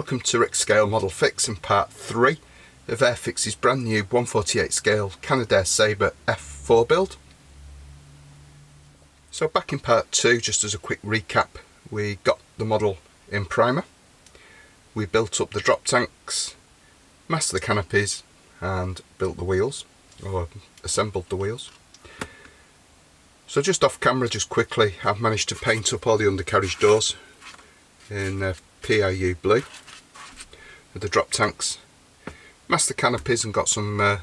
Welcome to Rick's Scale Model Fix and part 3 of Airfix's brand new 148 scale Canadair Sabre F4 build. So back in part 2, just as a quick recap, we got the model in primer, we built up the drop tanks, masked the canopies and built the wheels, or assembled the wheels. So just off camera, just quickly, I've managed to paint up all the undercarriage doors in PIU blue with the drop tanks, masked the canopies and got some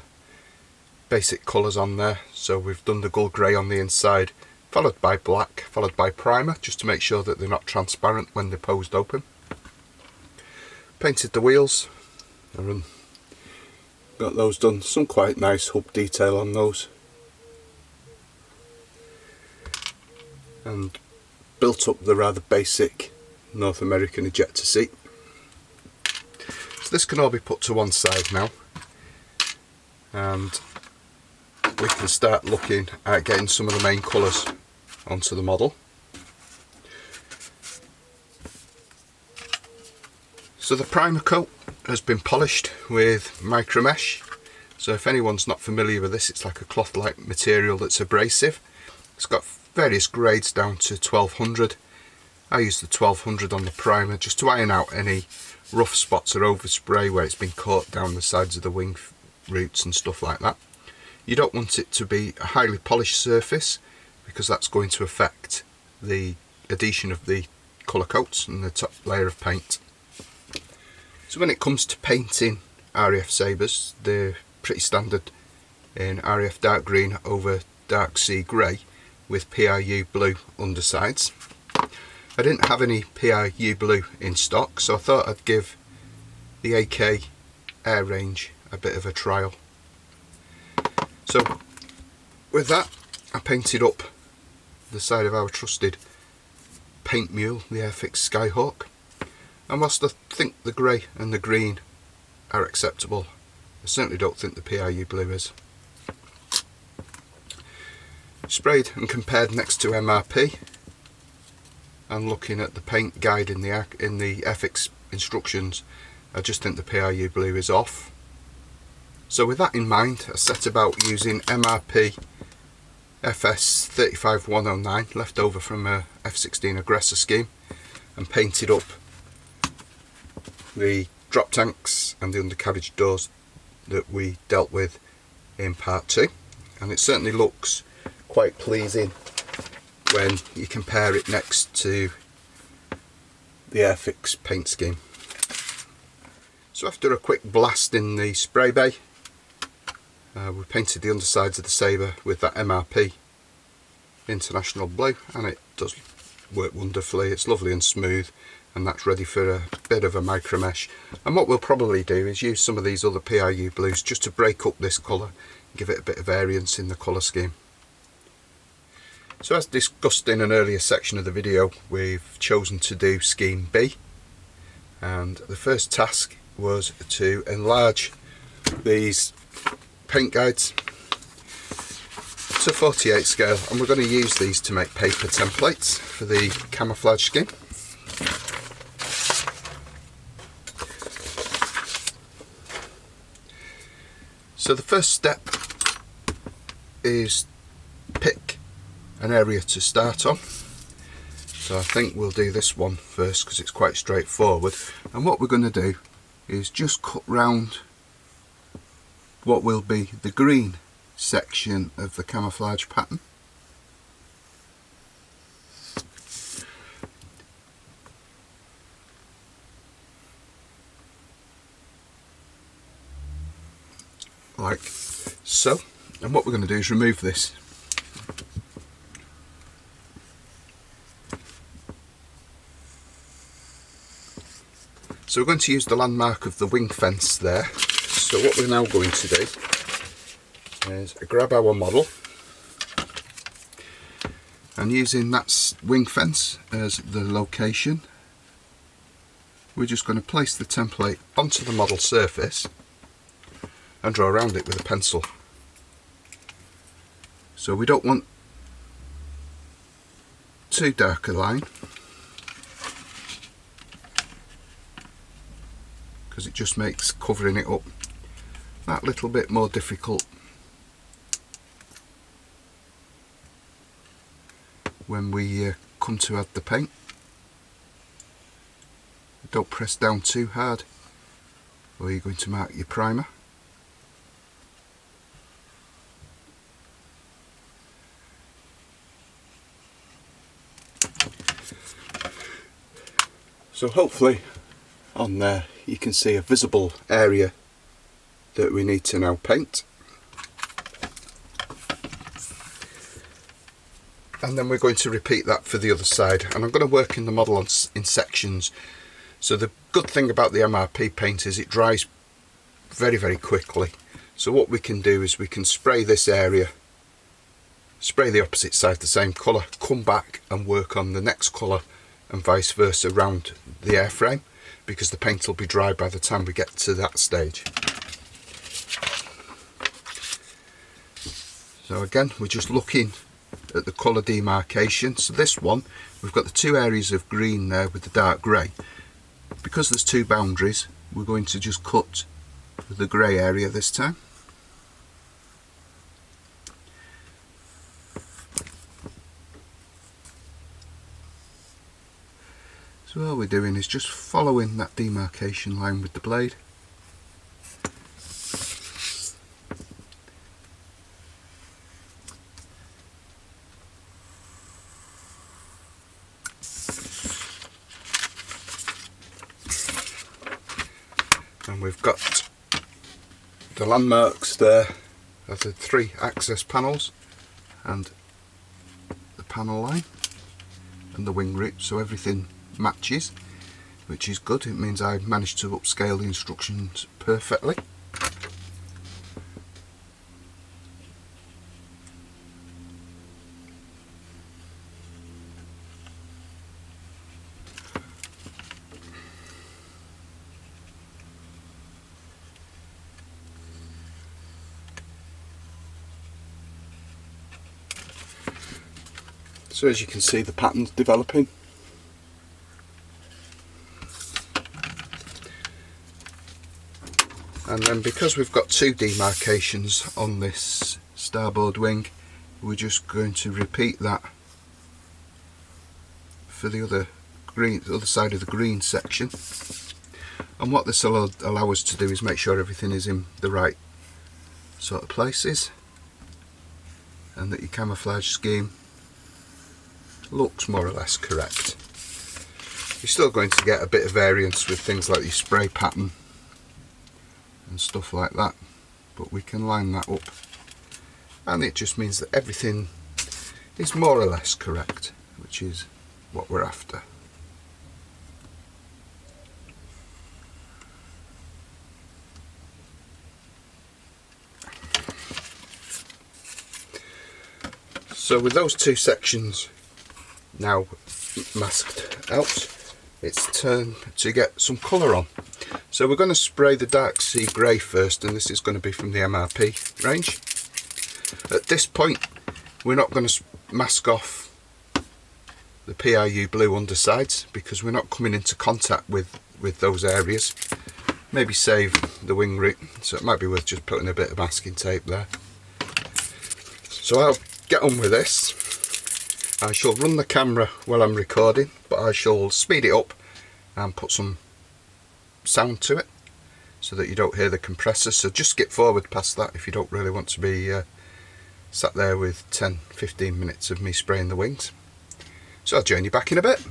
basic colours on there. So we've done the gold grey on the inside, followed by black, followed by primer, just to make sure that they're not transparent when they're posed open. Painted the wheels, and got those done, some quite nice hub detail on those, and built up the rather basic North American ejector seat. So this can all be put to one side now, and we can start looking at getting some of the main colours onto the model. So the primer coat has been polished with micro mesh. So if anyone's not familiar with this, it's like a cloth-like material that's abrasive. It's got various grades down to 1200. I use the 1200 on the primer just to iron out any rough spots or overspray where it's been caught down the sides of the wing roots and stuff like that. You don't want it to be a highly polished surface because that's going to affect the adhesion of the colour coats and the top layer of paint. So when it comes to painting RAF Sabres, they're pretty standard in RAF dark green over dark sea grey with PIU blue undersides. I didn't have any PIU blue in stock, so I thought I'd give the AK Air range a bit of a trial. So with that, I painted up the side of our trusted paint mule, the Airfix Skyhawk, and whilst I think the grey and the green are acceptable, I certainly don't think the PIU blue is. Sprayed and compared next to MRP, and looking at the paint guide in the Airfix instructions, I just think the PIU blue is off. So with that in mind, I set about using MRP FS 35109 left over from a F16 Aggressor scheme, and painted up the drop tanks and the undercarriage doors that we dealt with in part 2, and it certainly looks quite pleasing when you compare it next to the Airfix paint scheme. So after a quick blast in the spray bay, we painted the undersides of the Sabre with that MRP International Blue, and it does work wonderfully. It's lovely and smooth, and that's ready for a bit of a micro mesh. And what we'll probably do is use some of these other PIU blues just to break up this colour and give it a bit of variance in the colour scheme. So as discussed in an earlier section of the video, we've chosen to do scheme B, and the first task was to enlarge these paint guides to 48 scale, and we're going to use these to make paper templates for the camouflage scheme. So the first step is pick an area to start on. So I think we'll do this one first because it's quite straightforward, and what we're going to do is just cut round what will be the green section of the camouflage pattern. Like so, and what we're going to do is remove this. So we're going to use the landmark of the wing fence there. So what we're now going to do is grab our model, and using that wing fence as the location, we're just going to place the template onto the model surface and draw around it with a pencil. So we don't want too dark a line, because it just makes covering it up that little bit more difficult when we come to add the paint. Don't press down too hard or you're going to mark your primer. So hopefully on there you can see a visible area that we need to now paint. And then we're going to repeat that for the other side, and I'm going to work in the model in sections. So the good thing about the MRP paint is it dries very quickly. So what we can do is we can spray this area, spray the opposite side the same colour, come back and work on the next colour and vice versa around the airframe, because the paint will be dry by the time we get to that stage. So again, we're just looking at the colour demarcation. So this one, we've got the two areas of green there with the dark grey. Because there's two boundaries, we're going to just cut the grey area this time. So all we're doing is just following that demarcation line with the blade. And we've got the landmarks there of the 3 access panels and the panel line and the wing root, so everything matches, which is good. It means I managed to upscale the instructions perfectly. So as you can see, the pattern's developing. And then because we've got 2 demarcations on this starboard wing, we're just going to repeat that for the other side of the green section. And what this will allow us to do is make sure everything is in the right sort of places, and that your camouflage scheme looks more or less correct. You're still going to get a bit of variance with things like your spray pattern and stuff like that, but we can line that up, and it just means that everything is more or less correct, which is what we're after. So with those 2 sections now masked out, it's time to get some colour on. So we're going to spray the dark sea grey first, and this is going to be from the MRP range. At this point we're not going to mask off the PRU blue undersides because we're not coming into contact with those areas. Maybe save the wing root, so it might be worth just putting a bit of masking tape there. So I'll get on with this. I shall run the camera while I'm recording, but I shall speed it up and put some sound to it so that you don't hear the compressor. So just skip forward past that if you don't really want to be sat there with 10-15 minutes of me spraying the wings. So I'll join you back in a bit.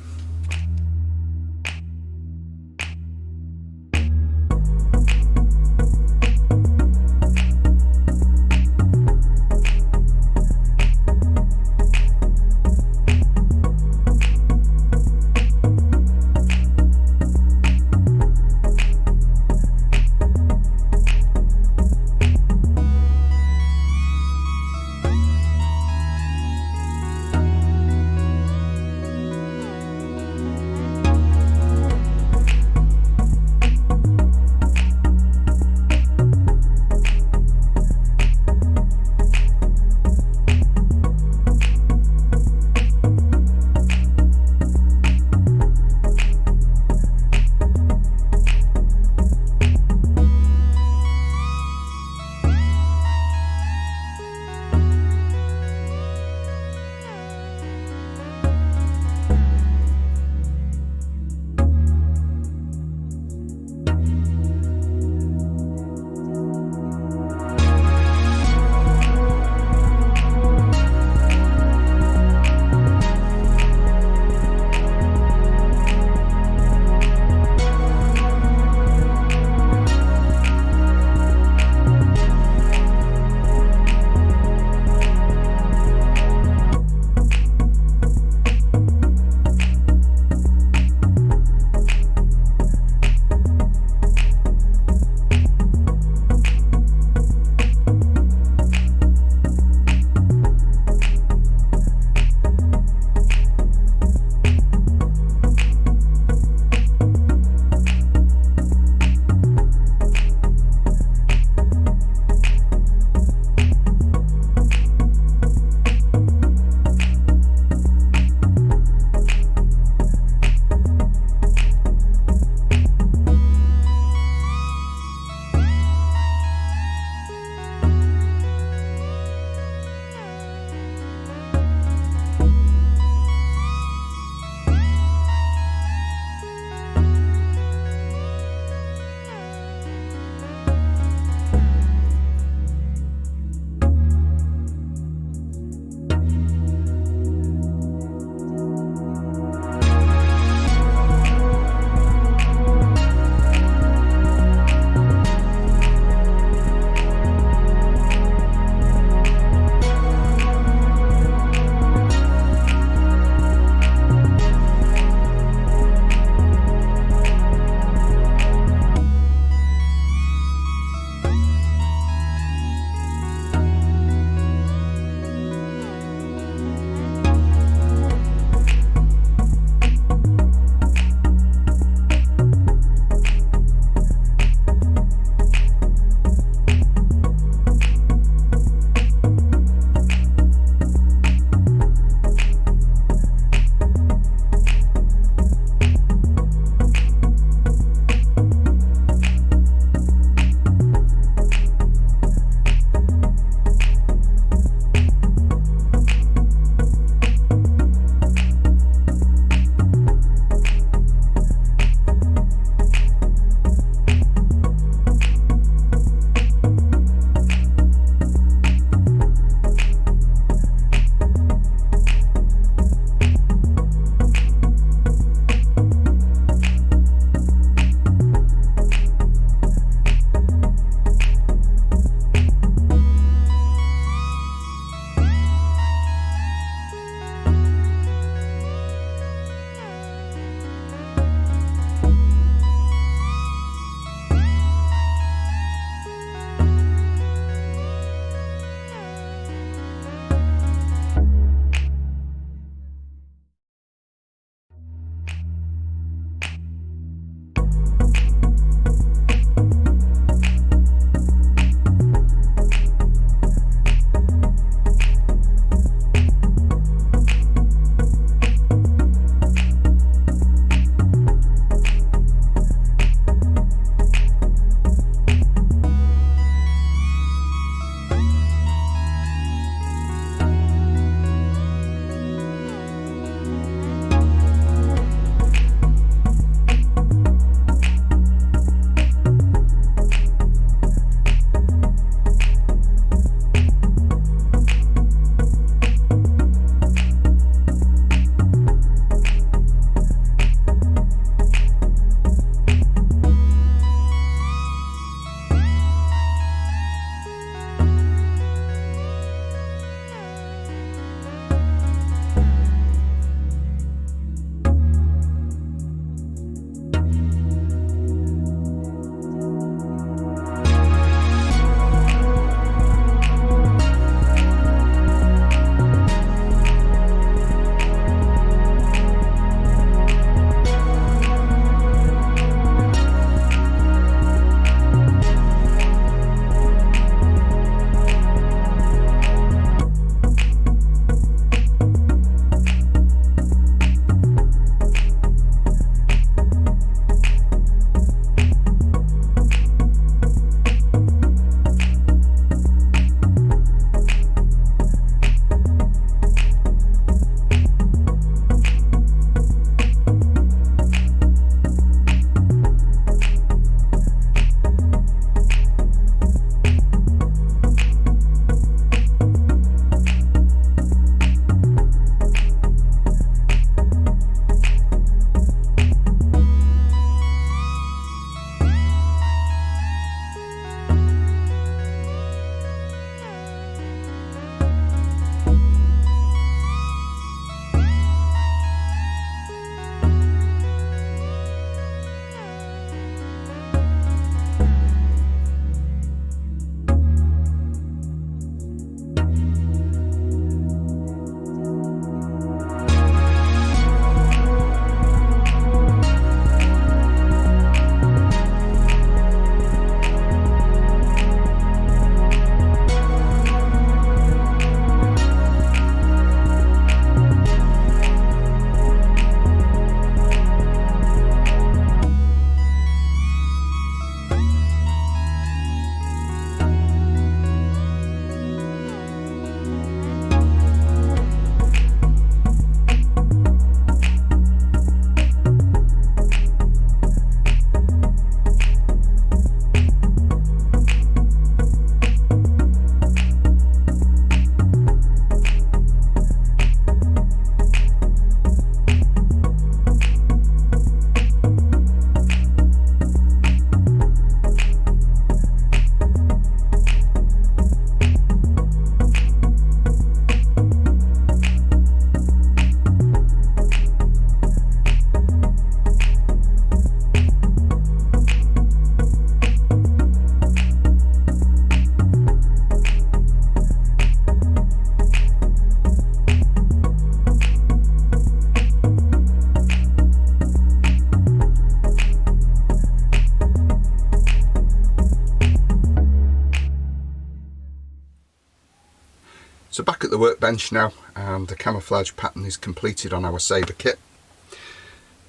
So back at the workbench now, and the camouflage pattern is completed on our Sabre kit.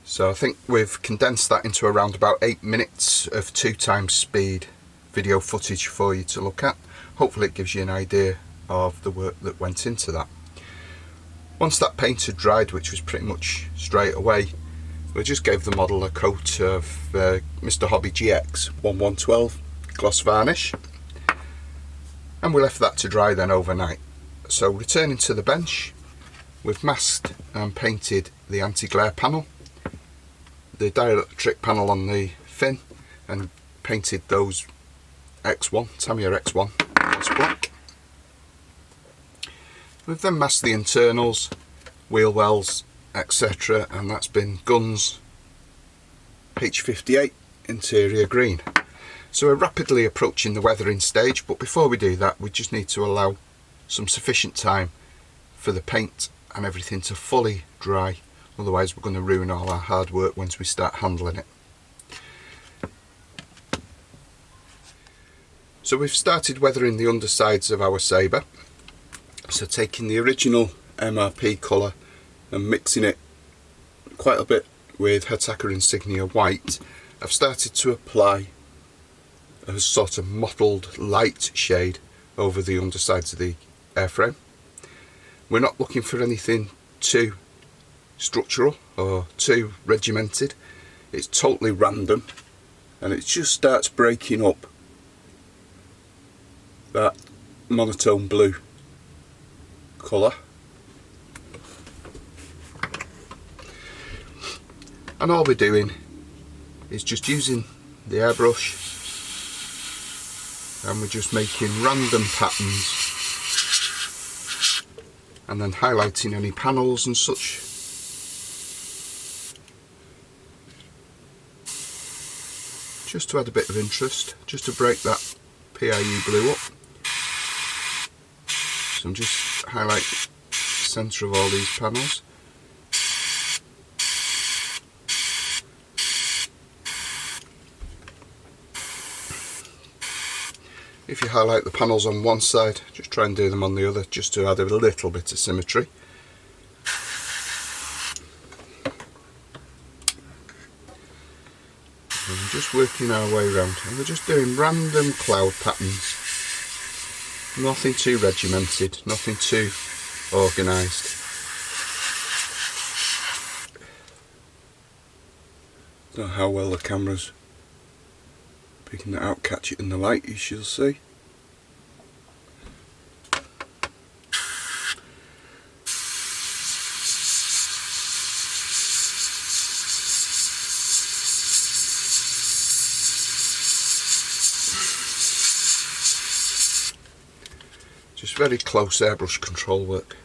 So I think we've condensed that into around about 8 minutes of 2x speed video footage for you to look at. Hopefully it gives you an idea of the work that went into that. Once that paint had dried, which was pretty much straight away, we just gave the model a coat of Mr. Hobby GX 1112 gloss varnish, and we left that to dry then overnight. So returning to the bench, we've masked and painted the anti-glare panel, the dielectric panel on the fin, and painted those X1, Tamiya X1 gloss black. We've then masked the internals, wheel wells, etc., and that's been guns H58 interior green. So we're rapidly approaching the weathering stage, but before we do that we just need to allow some sufficient time for the paint and everything to fully dry, otherwise we're going to ruin all our hard work once we start handling it. So we've started weathering the undersides of our Sabre. So taking the original MRP colour and mixing it quite a bit with Hataka Insignia white, I've started to apply a sort of mottled light shade over the undersides of the airframe. We're not looking for anything too structural or too regimented. It's totally random, and it just starts breaking up that monotone blue colour. And all we're doing is just using the airbrush, and we're just making random patterns and then highlighting any panels and such. Just to add a bit of interest, just to break that PIU blue up. So I'm just highlighting the centre of all these panels. If you highlight the panels on one side, just try and do them on the other, just to add a little bit of symmetry. And we're just working our way around, and we're just doing random cloud patterns. Nothing too regimented, nothing too organised. Don't know how well the camera's picking that out, catch it in the light, you shall see. Just very close airbrush control work.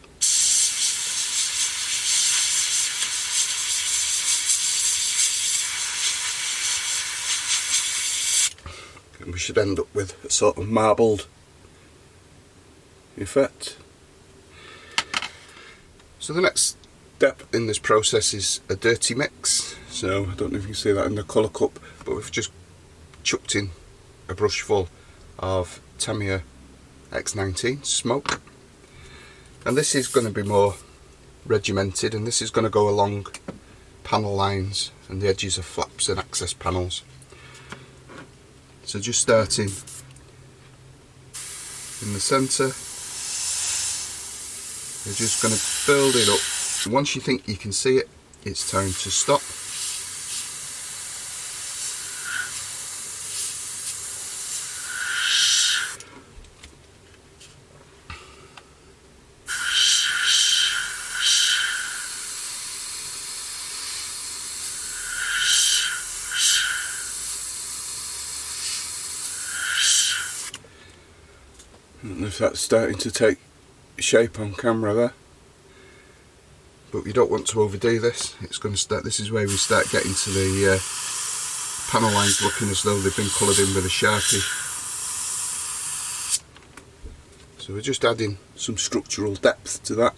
And we should end up with a sort of marbled effect. So the next step in this process is a dirty mix. So I don't know if you can see that in the colour cup, but we've just chucked in a brush full of Tamiya X19 smoke, and this is going to be more regimented, and this is going to go along panel lines and the edges of flaps and access panels. So just starting in the centre, you're just going to build it up. Once you think you can see it, it's time to stop. I don't know if that's starting to take shape on camera there, but you don't want to overdo this. It's going to start. This is where we start getting to the panel lines looking as though they've been coloured in with a Sharpie. So we're just adding some structural depth to that.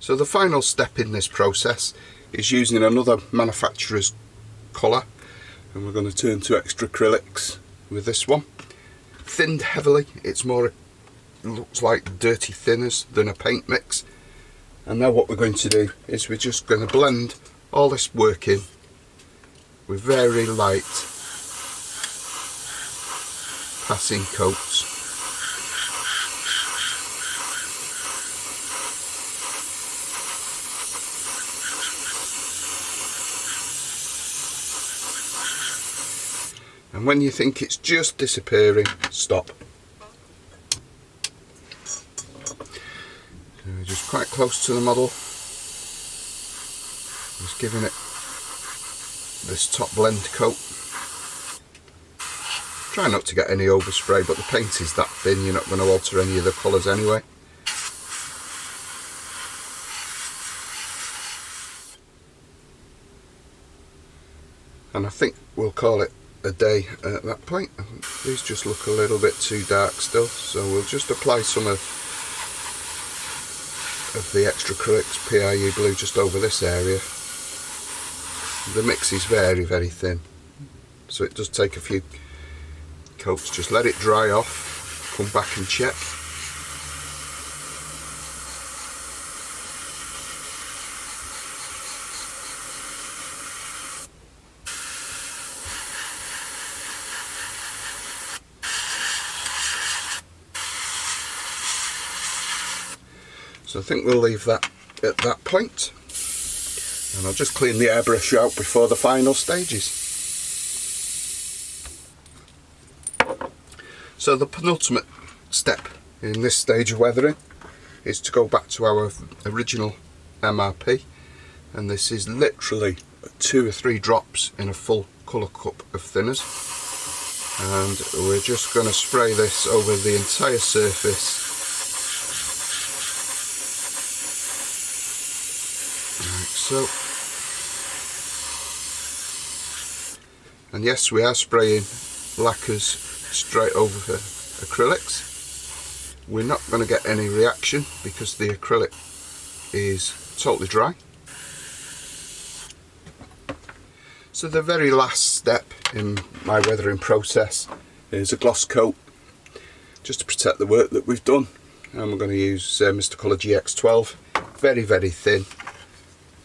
So the final step in this process is using another manufacturer's colour, and we're going to turn to extra acrylics with this one. Thinned heavily, it looks like dirty thinners than a paint mix. And now what we're going to do is we're just going to blend all this work in with very light passing coats. And when you think it's just disappearing, stop. So we're just quite close to the model, just giving it this top blend coat. Try not to get any overspray, but the paint is that thin, you're not going to alter any of the colours anyway. And I think we'll call it a day at that point. These just look a little bit too dark still, so we'll just apply some of the extra acrylics PIE blue just over this area. The mix is very, very thin, so it does take a few coats. Just let it dry off, come back and check. So I think we'll leave that at that point, and I'll just clean the airbrush out before the final stages. So the penultimate step in this stage of weathering is to go back to our original MRP, and this is literally 2 or 3 drops in a full colour cup of thinners, and we're just going to spray this over the entire surface. So, and yes, we are spraying lacquers straight over acrylics. We're not going to get any reaction because the acrylic is totally dry. So the very last step in my weathering process is a gloss coat, just to protect the work that we've done. And we're going to use Mr. Colour GX12, very, very thin,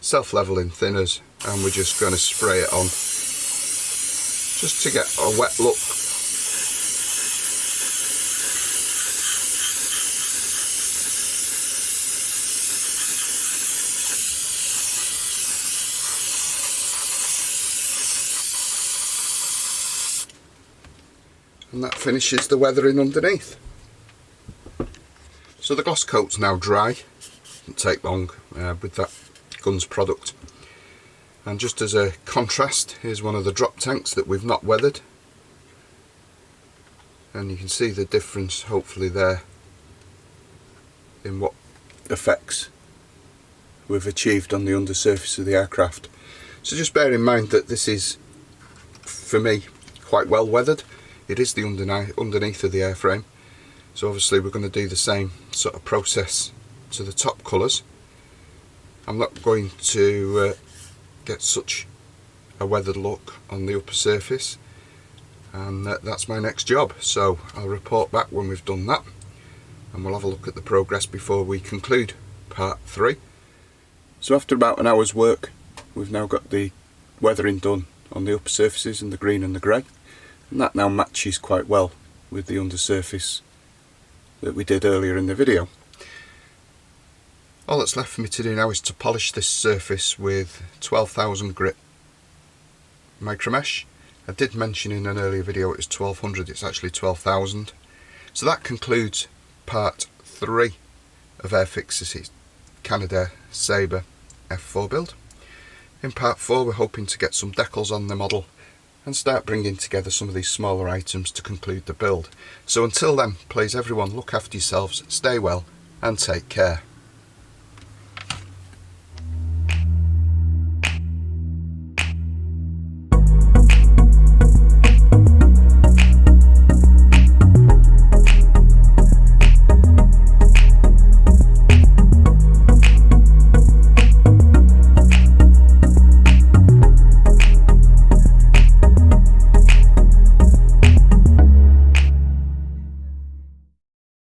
self-leveling thinners, and we're just going to spray it on just to get a wet look. And that finishes the weathering underneath. So the gloss coat's now dry, doesn't take long with that Guns product. And just as a contrast, here's one of the drop tanks that we've not weathered, and you can see the difference hopefully there in what effects we've achieved on the undersurface of the aircraft. So just bear in mind that this is, for me, quite well weathered. It is the underneath of the airframe, so obviously we're going to do the same sort of process to the top colours. I'm not going to get such a weathered look on the upper surface, and that's my next job, so I'll report back when we've done that, and we'll have a look at the progress before we conclude part 3. So after about an hour's work, we've now got the weathering done on the upper surfaces and the green and the grey, and that now matches quite well with the undersurface that we did earlier in the video. All that's left for me to do now is to polish this surface with 12,000 grit micromesh. I did mention in an earlier video it was 1200, it's actually 12,000. So that concludes part 3 of Airfix's Canadair Sabre F4 build. In part 4 we're hoping to get some decals on the model and start bringing together some of these smaller items to conclude the build. So until then, please everyone, look after yourselves, stay well and take care.